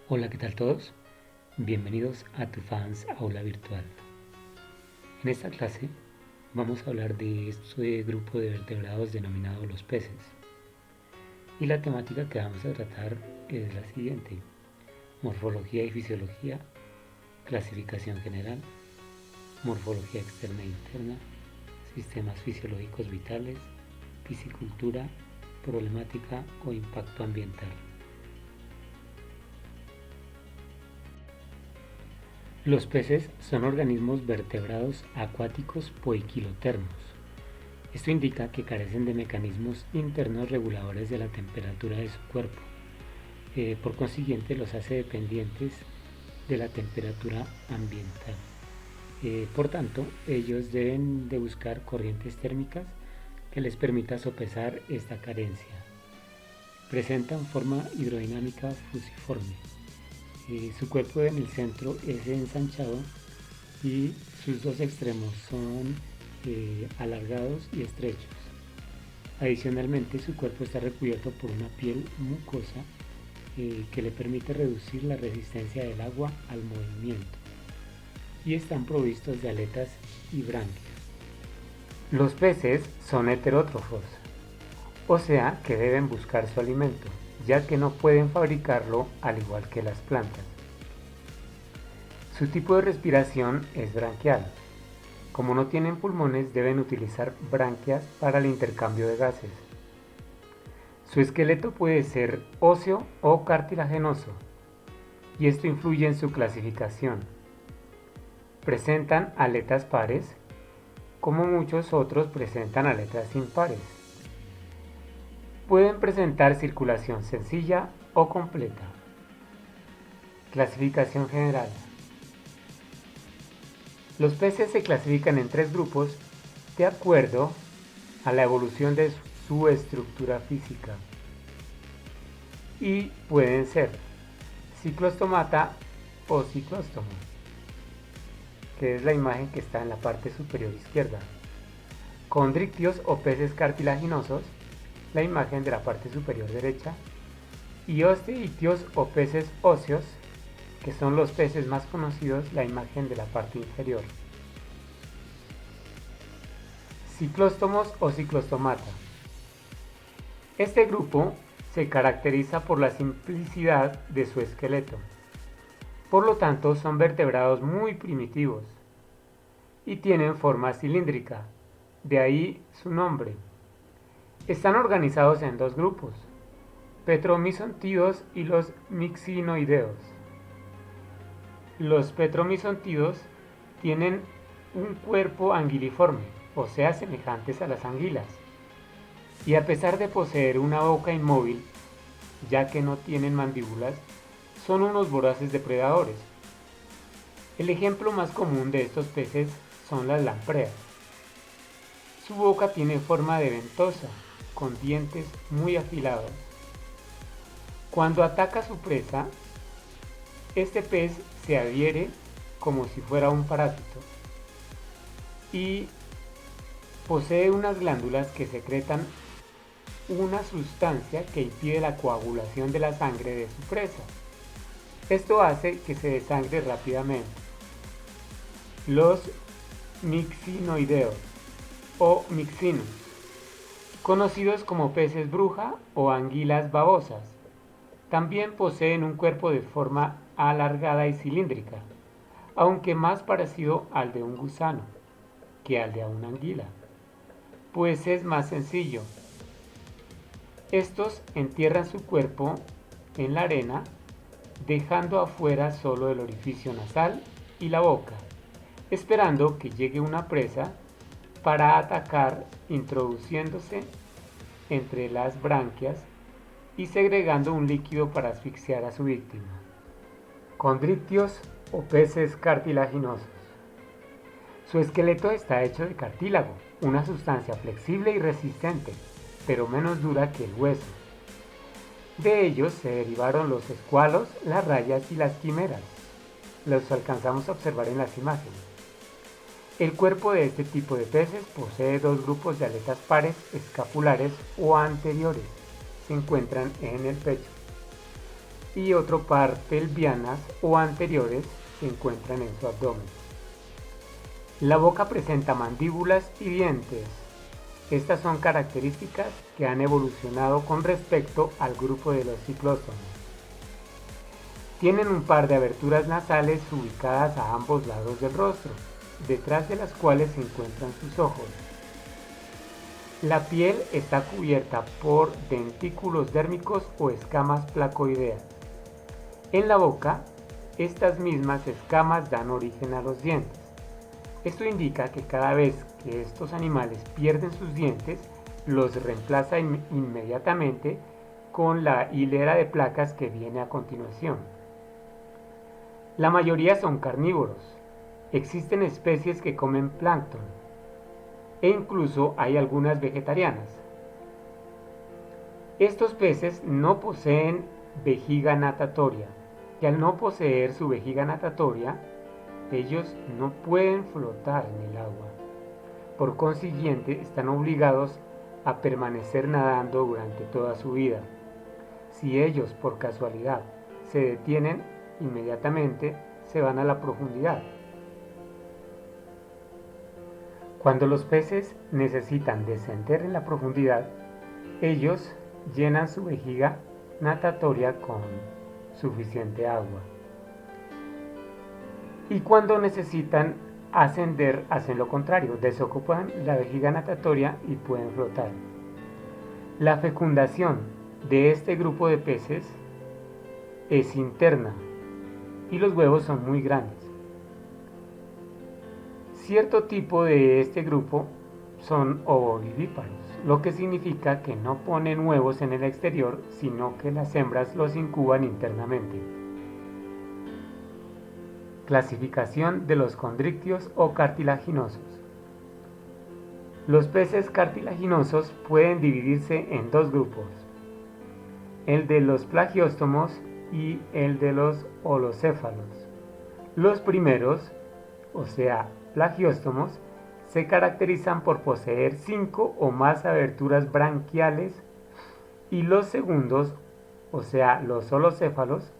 Hola, ¿qué tal todos? Bienvenidos a tu Fans Aula Virtual. En esta clase vamos a hablar de este grupo de vertebrados denominados los peces. Y la temática que vamos a tratar es la siguiente: morfología y fisiología, clasificación general, morfología externa e interna, sistemas fisiológicos vitales, piscicultura, problemática o impacto ambiental. Los peces son organismos vertebrados acuáticos poiquilotermos. Esto indica que carecen de mecanismos internos reguladores de la temperatura de su cuerpo. Por consiguiente, los hace dependientes de la temperatura ambiental. Por tanto, ellos deben de buscar corrientes térmicas que les permita sopesar esta carencia. Presentan forma hidrodinámica fusiforme. Su cuerpo en el centro es ensanchado y sus dos extremos son alargados y estrechos. Adicionalmente, su cuerpo está recubierto por una piel mucosa que le permite reducir la resistencia del agua al movimiento, y están provistos de aletas y branquias. Los peces son heterótrofos, o sea que deben buscar su alimento, ya que no pueden fabricarlo al igual que las plantas. Su tipo de respiración es branquial. Como no tienen pulmones, deben utilizar branquias para el intercambio de gases. Su esqueleto puede ser óseo o cartilaginoso, y esto influye en su clasificación. Presentan aletas pares, como muchos otros presentan aletas impares. Pueden presentar circulación sencilla o completa. Clasificación general. Los peces se clasifican en 3 grupos de acuerdo a la evolución de su estructura física, y pueden ser ciclostomata o ciclóstomo, que es la imagen que está en la parte superior izquierda; condrictios o peces cartilaginosos, la imagen de la parte superior derecha; y osteictios o peces óseos, que son los peces más conocidos, la imagen de la parte inferior. Ciclóstomos o ciclostomata. Este grupo se caracteriza por la simplicidad de su esqueleto. Por lo tanto, son vertebrados muy primitivos y tienen forma cilíndrica, de ahí su nombre. Están organizados en 2 grupos: petromizontidos y los mixinoideos. Los petromizontidos tienen un cuerpo anguiliforme, o sea, semejantes a las anguilas, y a pesar de poseer una boca inmóvil, ya que no tienen mandíbulas, son unos voraces depredadores. El ejemplo más común de estos peces son las lampreas. Su boca tiene forma de ventosa, con dientes muy afilados. Cuando ataca a su presa, este pez se adhiere como si fuera un parásito y posee unas glándulas que secretan una sustancia que impide la coagulación de la sangre de su presa. Esto hace que se desangre rápidamente. Los mixinoideos o mixinos, conocidos como peces bruja o anguilas babosas, también poseen un cuerpo de forma alargada y cilíndrica, aunque más parecido al de un gusano que al de una anguila, pues es más sencillo. Estos entierran su cuerpo en la arena, dejando afuera solo el orificio nasal y la boca, esperando que llegue una presa para atacar, introduciéndose entre las branquias y segregando un líquido para asfixiar a su víctima. Condrictios o peces cartilaginosos. Su esqueleto está hecho de cartílago, una sustancia flexible y resistente, pero menos dura que el hueso. De ellos se derivaron los escualos, las rayas y las quimeras. Los alcanzamos a observar en las imágenes. El cuerpo de este tipo de peces posee 2 grupos de aletas pares escapulares o anteriores. Se encuentran en el pecho. y otro par pelvianas o anteriores se encuentran en su abdomen. La boca presenta mandíbulas y dientes. Estas son características que han evolucionado con respecto al grupo de los ciclóstonos. Tienen un par de aberturas nasales ubicadas a ambos lados del rostro, detrás de las cuales se encuentran sus ojos. La piel está cubierta por dentículos dérmicos o escamas placoideas. En la boca, estas mismas escamas dan origen a los dientes. Esto indica que cada vez que estos animales pierden sus dientes, los reemplaza inmediatamente con la hilera de placas que viene a continuación. La mayoría son carnívoros. Existen especies que comen plancton e incluso hay algunas vegetarianas. Estos peces no poseen vejiga natatoria, y al no poseer su vejiga natatoria, ellos no pueden flotar en el agua. Por consiguiente, están obligados a permanecer nadando durante toda su vida. Si ellos, por casualidad, se detienen, inmediatamente se van a la profundidad. Cuando los peces necesitan descender en la profundidad, ellos llenan su vejiga natatoria con suficiente agua. Y cuando necesitan ascender, hacen lo contrario, desocupan la vejiga natatoria y pueden flotar. La fecundación de este grupo de peces es interna y los huevos son muy grandes. Cierto tipo de este grupo son ovovivíparos, lo que significa que no ponen huevos en el exterior, sino que las hembras los incuban internamente. Clasificación de los condrictios o cartilaginosos. Los peces cartilaginosos pueden dividirse en dos grupos, el de los plagióstomos y el de los holocéfalos. Los primeros, o sea, plagióstomos, se caracterizan por poseer 5 o más aberturas branquiales y los segundos, o sea, los holocéfalos,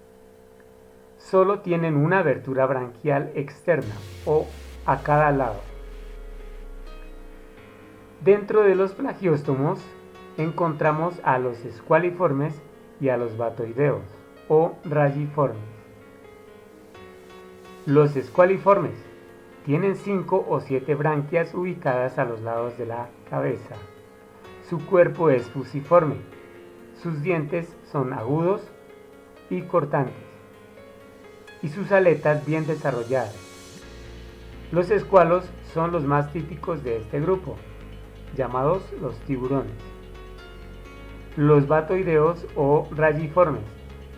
solo tienen una abertura branquial externa o a cada lado. Dentro de los plagióstomos encontramos a los escualiformes y a los batoideos o rayiformes. Los escualiformes tienen 5 o 7 branquias ubicadas a los lados de la cabeza. Su cuerpo es fusiforme. Sus dientes son agudos y cortantes, y sus aletas bien desarrolladas. Los escualos son los más típicos de este grupo, llamados los tiburones. Los batoideos o rayiformes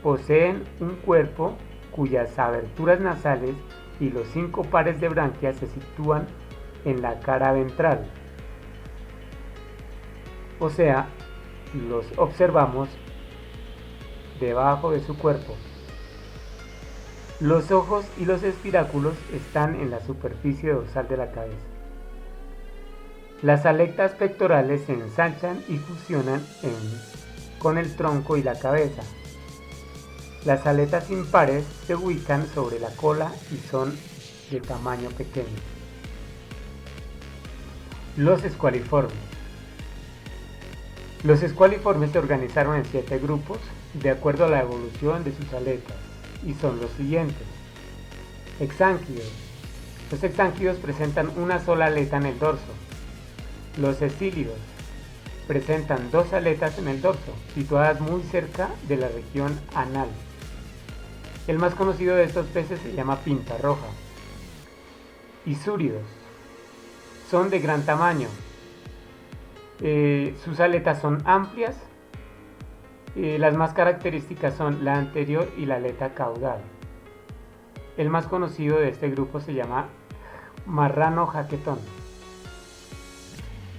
poseen un cuerpo cuyas aberturas nasales y los 5 pares de branquias se sitúan en la cara ventral. O sea, los observamos debajo de su cuerpo. Los ojos y los espiráculos están en la superficie dorsal de la cabeza. Las aletas pectorales se ensanchan y fusionan con el tronco y la cabeza. Las aletas impares se ubican sobre la cola y son de tamaño pequeño. Los escualiformes. Los escualiformes se organizaron en 7 grupos de acuerdo a la evolución de sus aletas y son los siguientes. Exánquidos. Los exánquidos presentan una sola aleta en el dorso. Los escílidos presentan 2 aletas en el dorso, situadas muy cerca de la región anal. El más conocido de estos peces se llama pinta roja. Isúridos. Son de gran tamaño. Sus aletas son amplias. Las más características son la anterior y la aleta caudal. El más conocido de este grupo se llama marrano jaquetón.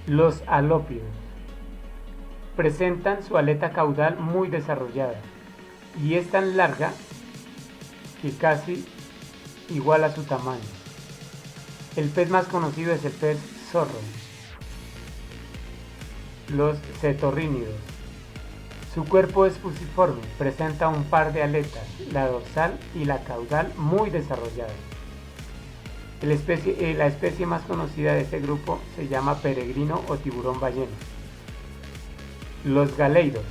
Los alópidos presentan su aleta caudal muy desarrollada y es tan larga que casi igual a su tamaño. El pez más conocido es el pez zorro. Los cetorrínidos Su cuerpo es fusiforme, presenta un par de aletas, la dorsal y la caudal muy desarrolladas. La especie más conocida de este grupo se llama peregrino o tiburón ballena. Los galeiros.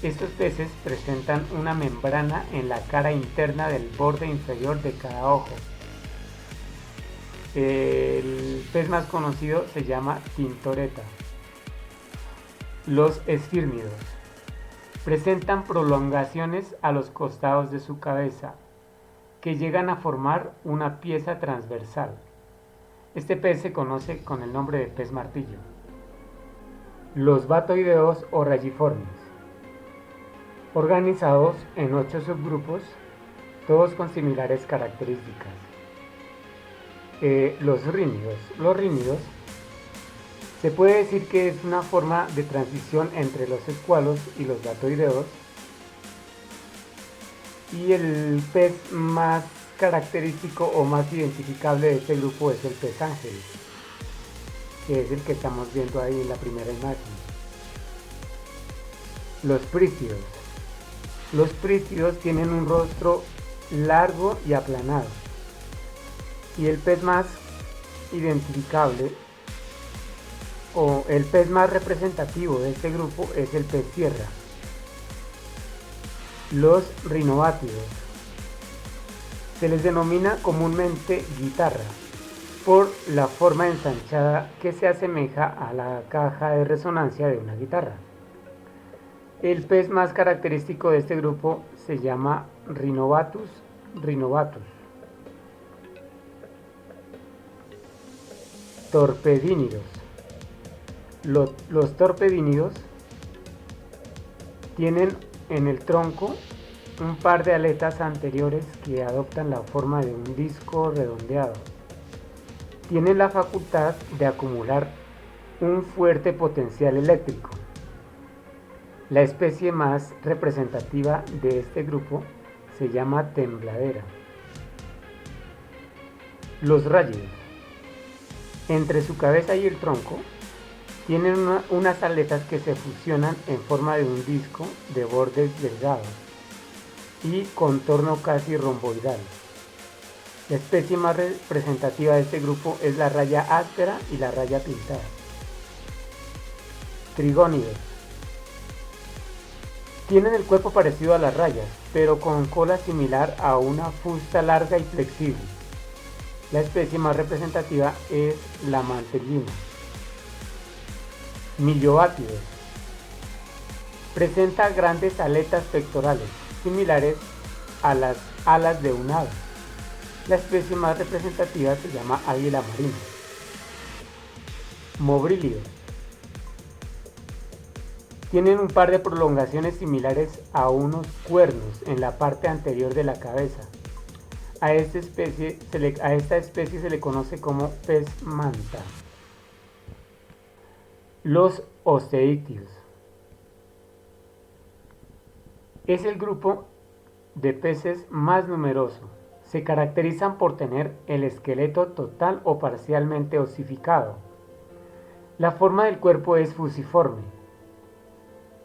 Estos peces presentan una membrana en la cara interna del borde inferior de cada ojo. El pez más conocido se llama tintoreta. Los esfírnidos. Presentan prolongaciones a los costados de su cabeza, que llegan a formar una pieza transversal. Este pez se conoce con el nombre de pez martillo. Los batoideos o rayiformes. Organizados en 8 subgrupos, todos con similares características. Los rhínidos. Los rhínidos se puede decir que es una forma de transición entre los escualos y los batoideos, y el pez más característico o más identificable de este grupo es el pez ángel, que es el que estamos viendo ahí en la primera imagen. Los prístidos. Los prístidos tienen un rostro largo y aplanado, y el pez más identificable o el pez más representativo de este grupo es el pez sierra. Los rinobátidos. Se les denomina comúnmente guitarra por la forma ensanchada que se asemeja a la caja de resonancia de una guitarra. El pez más característico de este grupo se llama Rhinobatus rhinobatus. Torpedínidos. Los torpedínidos tienen en el tronco un par de aletas anteriores que adoptan la forma de un disco redondeado. Tienen la facultad de acumular un fuerte potencial eléctrico. La especie más representativa de este grupo se llama tembladera. Los ráyidos. Entre su cabeza y el tronco tienen unas aletas que se fusionan en forma de un disco de bordes delgados y contorno casi romboidal. La especie más representativa de este grupo es la raya áspera y la raya pintada. Trigónidos. Tienen el cuerpo parecido a las rayas, pero con cola similar a una fusta larga y flexible. La especie más representativa es la mantellina. Miliobátidos. Presenta grandes aletas pectorales, similares a las alas de un ave. La especie más representativa se llama águila marina. Mobrílidos. Tienen un par de prolongaciones similares a unos cuernos en la parte anterior de la cabeza. A esta especie se le conoce como pez manta. Los osteíctidos. Es el grupo de peces más numeroso. Se caracterizan por tener el esqueleto total o parcialmente osificado. La forma del cuerpo es fusiforme.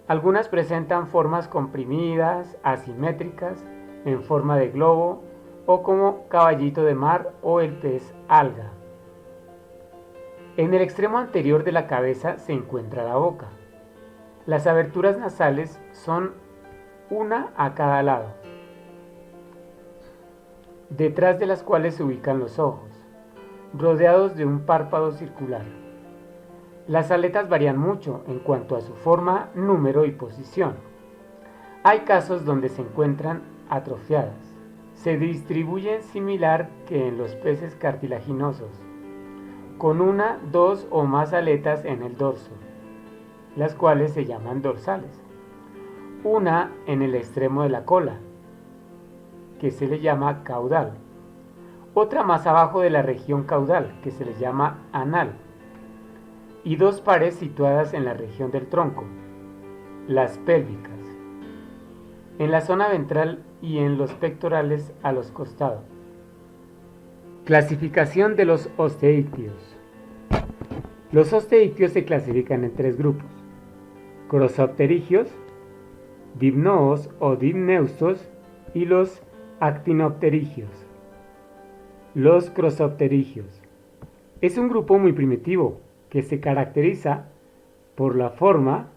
Algunas presentan formas comprimidas, asimétricas, en forma de globo o como caballito de mar o el pez alga. En el extremo anterior de la cabeza se encuentra la boca. Las aberturas nasales son una a cada lado, detrás de las cuales se ubican los ojos, rodeados de un párpado circular. Las aletas varían mucho en cuanto a su forma, número y posición. Hay casos donde se encuentran atrofiadas. Se distribuyen similar que en los peces cartilaginosos, con una, dos o más aletas en el dorso, las cuales se llaman dorsales. Una en el extremo de la cola, que se le llama caudal. Otra más abajo de la región caudal, que se le llama anal. Y dos pares situadas en la región del tronco, las pélvicas, en la zona ventral y en los pectorales a los costados. Clasificación de los osteíctidos. Los osteíctidos se clasifican en 3 grupos. crossopterigios, dipnoos o dipneustos y los actinopterigios. Los crossopterigios es un grupo muy primitivo que se caracteriza por la forma,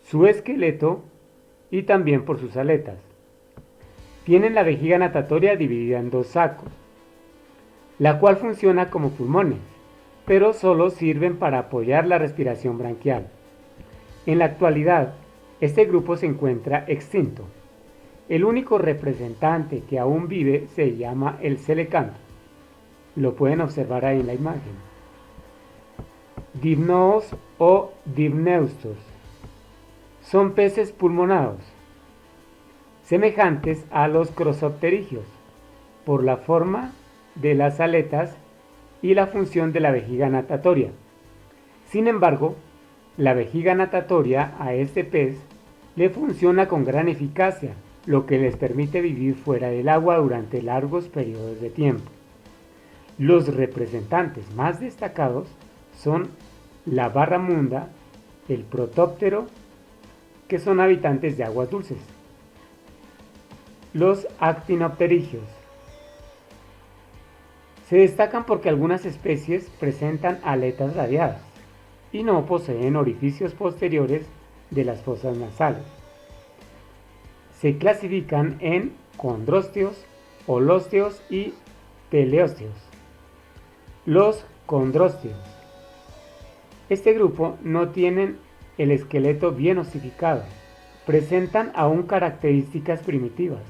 su esqueleto y también por sus aletas. Tienen la vejiga natatoria dividida en dos sacos, la cual funciona como pulmones, pero solo sirven para apoyar la respiración branquial. En la actualidad, este grupo se encuentra extinto. El único representante que aún vive se llama el celecanto. Lo pueden observar ahí en la imagen. Dipnoos o dipneustos son peces pulmonados, semejantes a los crossopterigios, por la forma de las aletas y la función de la vejiga natatoria. Sin embargo, la vejiga natatoria a este pez le funciona con gran eficacia, lo que les permite vivir fuera del agua durante largos periodos de tiempo. Los representantes más destacados son la barramunda, el protóptero, que son habitantes de aguas dulces. Los actinopterigios se destacan porque algunas especies presentan aletas radiadas y no poseen orificios posteriores de las fosas nasales. Se clasifican en condrósteos, holósteos y teleósteos. Los condrósteos. Este grupo no tienen el esqueleto bien osificado. Presentan aún características primitivas,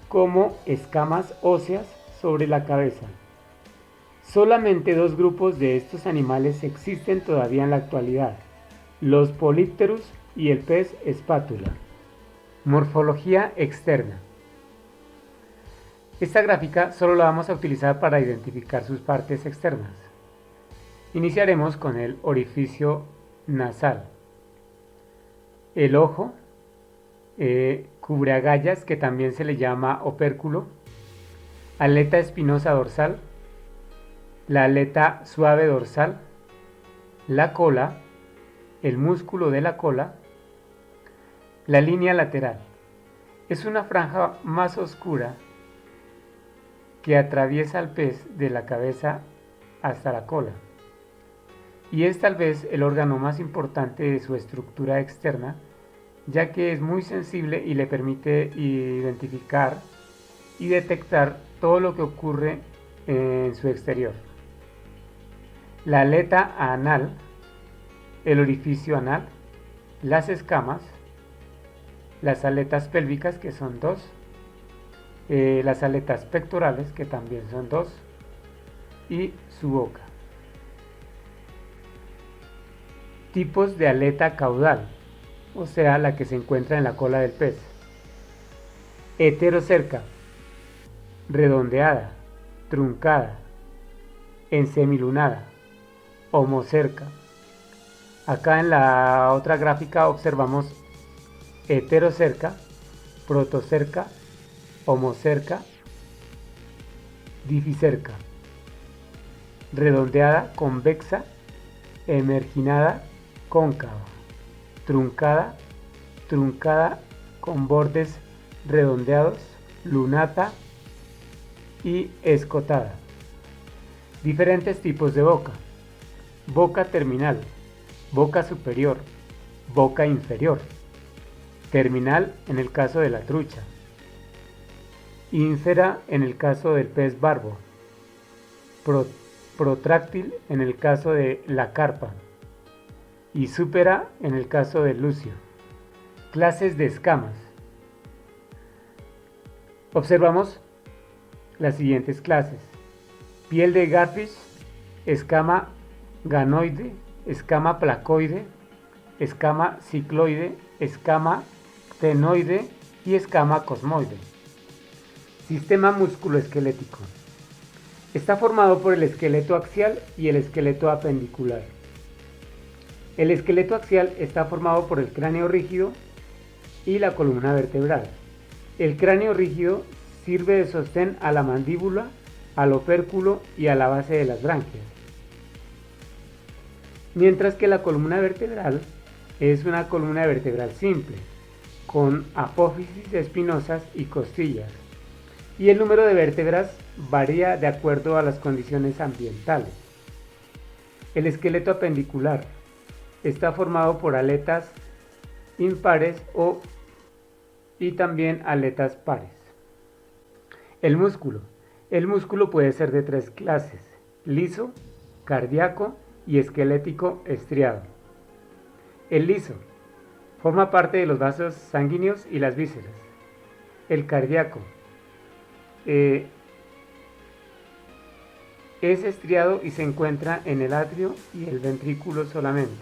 como escamas óseas sobre la cabeza. Solamente dos grupos de estos animales existen todavía en la actualidad: los Polypterus y el pez espátula. Morfología externa. Esta gráfica solo la vamos a utilizar para identificar sus partes externas. Iniciaremos con el orificio nasal. El ojo, cubreagallas, que también se le llama opérculo, aleta espinosa dorsal, la aleta suave dorsal, la cola, el músculo de la cola, la línea lateral. Es una franja más oscura que atraviesa al pez de la cabeza hasta la cola, y es tal vez el órgano más importante de su estructura externa, ya que es muy sensible y le permite identificar y detectar todo lo que ocurre en su exterior. La aleta anal, el orificio anal, las escamas, las aletas pélvicas, que son dos, las aletas pectorales, que también son dos, y su boca. Tipos de aleta caudal, o sea, la que se encuentra en la cola del pez. Heterocerca, redondeada, truncada, ensemilunada, homocerca. Acá en la otra gráfica observamos heterocerca, protocerca, homocerca, dificerca. Redondeada, convexa, emerginada, cóncava. Truncada, truncada con bordes redondeados, lunata y escotada. Diferentes tipos de boca: boca terminal, boca superior, boca inferior, terminal en el caso de la trucha, ínfera en el caso del pez barbo, protráctil en el caso de la carpa y súpera en el caso del lucio. Clases de escamas. Observamos las siguientes clases: piel de garfish, escama ganoide, escama placoide, escama cicloide, escama ctenoide y escama cosmoide. Sistema musculoesquelético. Está formado por el esqueleto axial y el esqueleto apendicular. El esqueleto axial está formado por el cráneo rígido y la columna vertebral. El cráneo rígido sirve de sostén a la mandíbula, al opérculo y a la base de las branquias, mientras que la columna vertebral es una columna vertebral simple, con apófisis espinosas y costillas, y el número de vértebras varía de acuerdo a las condiciones ambientales. El esqueleto apendicular está formado por aletas impares y también aletas pares. El músculo puede ser de 3 clases: liso, cardíaco y esquelético estriado. El liso forma parte de los vasos sanguíneos y las vísceras. El cardíaco es estriado y se encuentra en el atrio y el ventrículo solamente.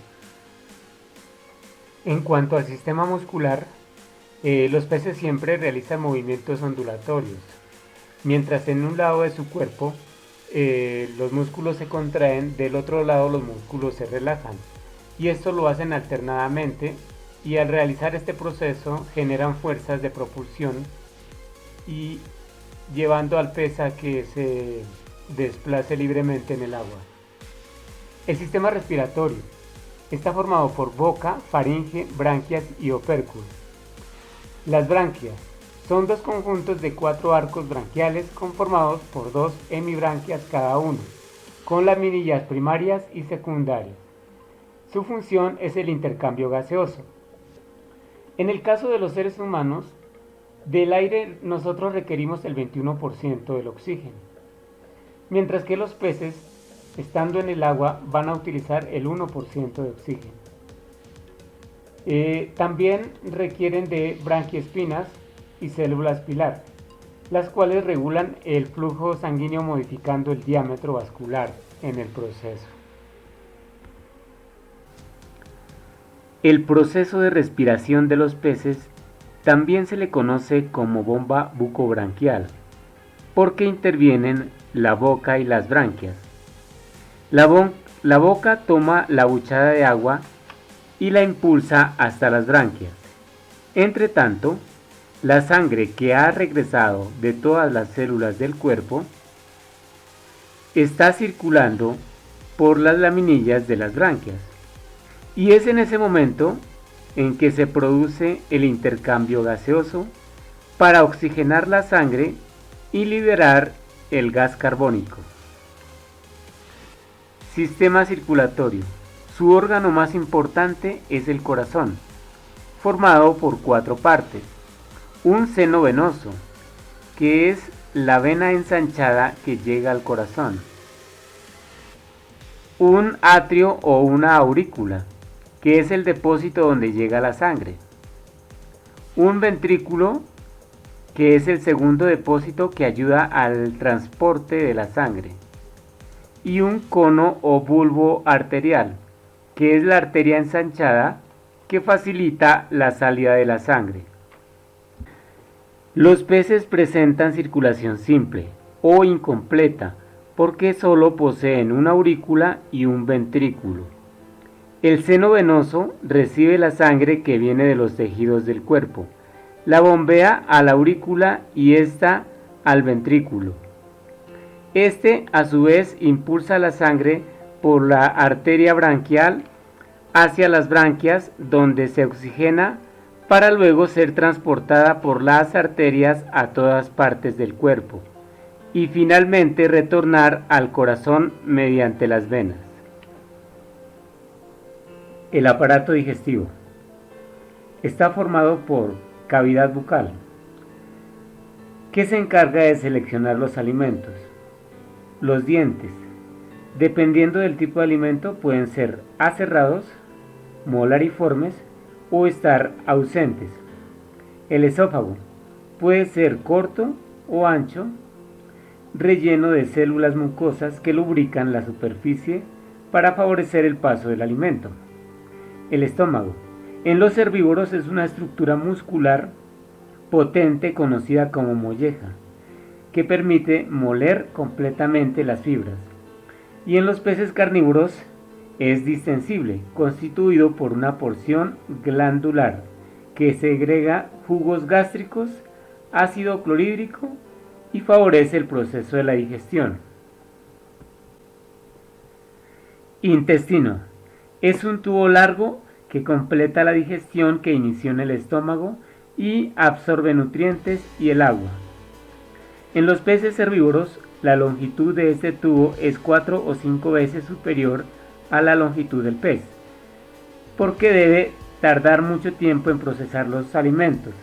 En cuanto al sistema muscular, los peces siempre realizan movimientos ondulatorios, mientras en un lado de su cuerpo los músculos se contraen, del otro lado los músculos se relajan, y esto lo hacen alternadamente, y al realizar este proceso generan fuerzas de propulsión y llevando al pez a que se desplace libremente en el agua. El sistema respiratorio está formado por boca, faringe, branquias y opérculo. Las branquias son 2 conjuntos de 4 arcos branquiales conformados por 2 hemibranquias cada uno, con laminillas primarias y secundarias. Su función es el intercambio gaseoso. En el caso de los seres humanos, del aire nosotros requerimos el 21% del oxígeno, mientras que los peces, estando en el agua, van a utilizar el 1% de oxígeno. También requieren de branquiespinas y células pilar, las cuales regulan el flujo sanguíneo modificando el diámetro vascular en el proceso. El proceso de respiración de los peces también se le conoce como bomba bucobranquial, porque intervienen la boca y las branquias. La boca toma la buchada de agua y la impulsa hasta las branquias. Entre tanto, la sangre que ha regresado de todas las células del cuerpo está circulando por las laminillas de las branquias, y es en ese momento en que se produce el intercambio gaseoso para oxigenar la sangre y liberar el gas carbónico. Sistema circulatorio. Su órgano más importante es el corazón, formado por 4 partes. Un seno venoso, que es la vena ensanchada que llega al corazón. Un atrio o una aurícula, que es el depósito donde llega la sangre. Un ventrículo, que es el segundo depósito que ayuda al transporte de la sangre. Y un cono o bulbo arterial, que es la arteria ensanchada que facilita la salida de la sangre. Los peces presentan circulación simple o incompleta porque solo poseen una aurícula y un ventrículo. El seno venoso recibe la sangre que viene de los tejidos del cuerpo, la bombea a la aurícula y esta al ventrículo. Este a su vez impulsa la sangre por la arteria branquial hacia las branquias, donde se oxigena para luego ser transportada por las arterias a todas partes del cuerpo y finalmente retornar al corazón mediante las venas. El aparato digestivo está formado por cavidad bucal, que se encarga de seleccionar los alimentos. Los dientes, dependiendo del tipo de alimento, pueden ser aserrados, molariformes o estar ausentes. El esófago puede ser corto o ancho, relleno de células mucosas que lubrican la superficie para favorecer el paso del alimento. El estómago, en los herbívoros, es una estructura muscular potente conocida como molleja, que permite moler completamente las fibras, y en los peces carnívoros es distensible, constituido por una porción glandular que segrega jugos gástricos, ácido clorhídrico y favorece el proceso de la digestión. Intestino. Es un tubo largo que completa la digestión que inició en el estómago y absorbe nutrientes y el agua. En los peces herbívoros, la longitud de este tubo es 4 o 5 veces superior a la longitud del pez, porque debe tardar mucho tiempo en procesar los alimentos.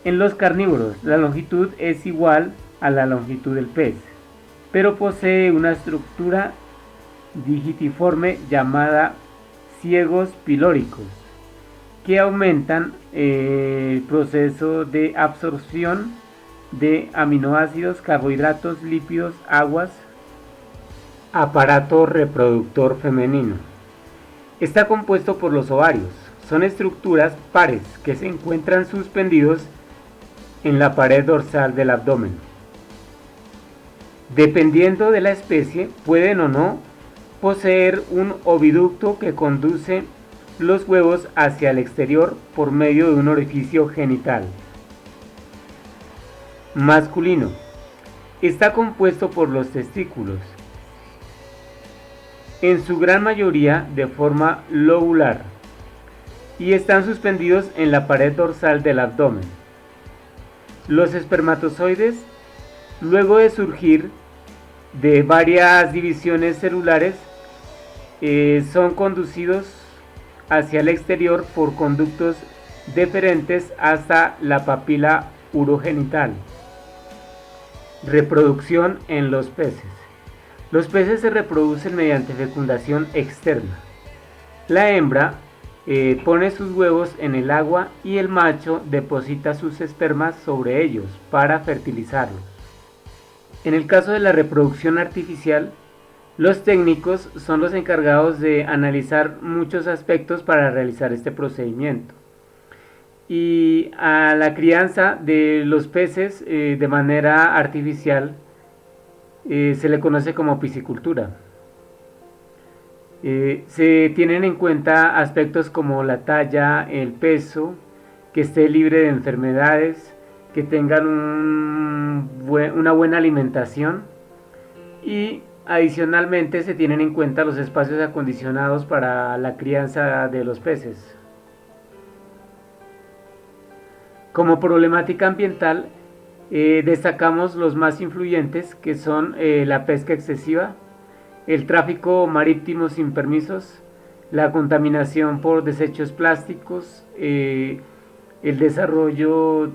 En los carnívoros, la longitud es igual a la longitud del pez, pero posee una estructura digitiforme llamada ciegos pilóricos, que aumentan el proceso de absorción de aminoácidos, carbohidratos, lípidos, aguas. Aparato reproductor femenino. Está compuesto por los ovarios. Son estructuras pares que se encuentran suspendidos en la pared dorsal del abdomen. Dependiendo de la especie, pueden o no poseer un oviducto que conduce los huevos hacia el exterior por medio de un orificio genital. Masculino. Está compuesto por los testículos, en su gran mayoría de forma lobular, y están suspendidos en la pared dorsal del abdomen. Los espermatozoides, luego de surgir de varias divisiones celulares, son conducidos hacia el exterior por conductos deferentes hasta la papila urogenital. Reproducción en los peces. Los peces se reproducen mediante fecundación externa. La hembra pone sus huevos en el agua y el macho deposita sus espermas sobre ellos para fertilizarlos. En el caso de la reproducción artificial, los técnicos son los encargados de analizar muchos aspectos para realizar este procedimiento. Y a la crianza de los peces de manera artificial se le conoce como piscicultura. Se tienen en cuenta aspectos como la talla, el peso, que esté libre de enfermedades, que tengan una buena alimentación, y adicionalmente se tienen en cuenta los espacios acondicionados para la crianza de los peces. Como problemática ambiental, destacamos los más influyentes, que son la pesca excesiva, el tráfico marítimo sin permisos, la contaminación por desechos plásticos, el desarrollo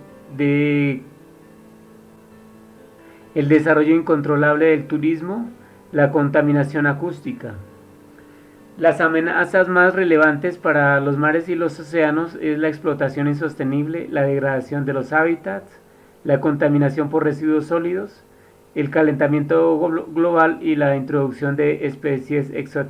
incontrolable del turismo, la contaminación acústica. Las amenazas más relevantes para los mares y los océanos es la explotación insostenible, la degradación de los hábitats, la contaminación por residuos sólidos, el calentamiento global y la introducción de especies exóticas.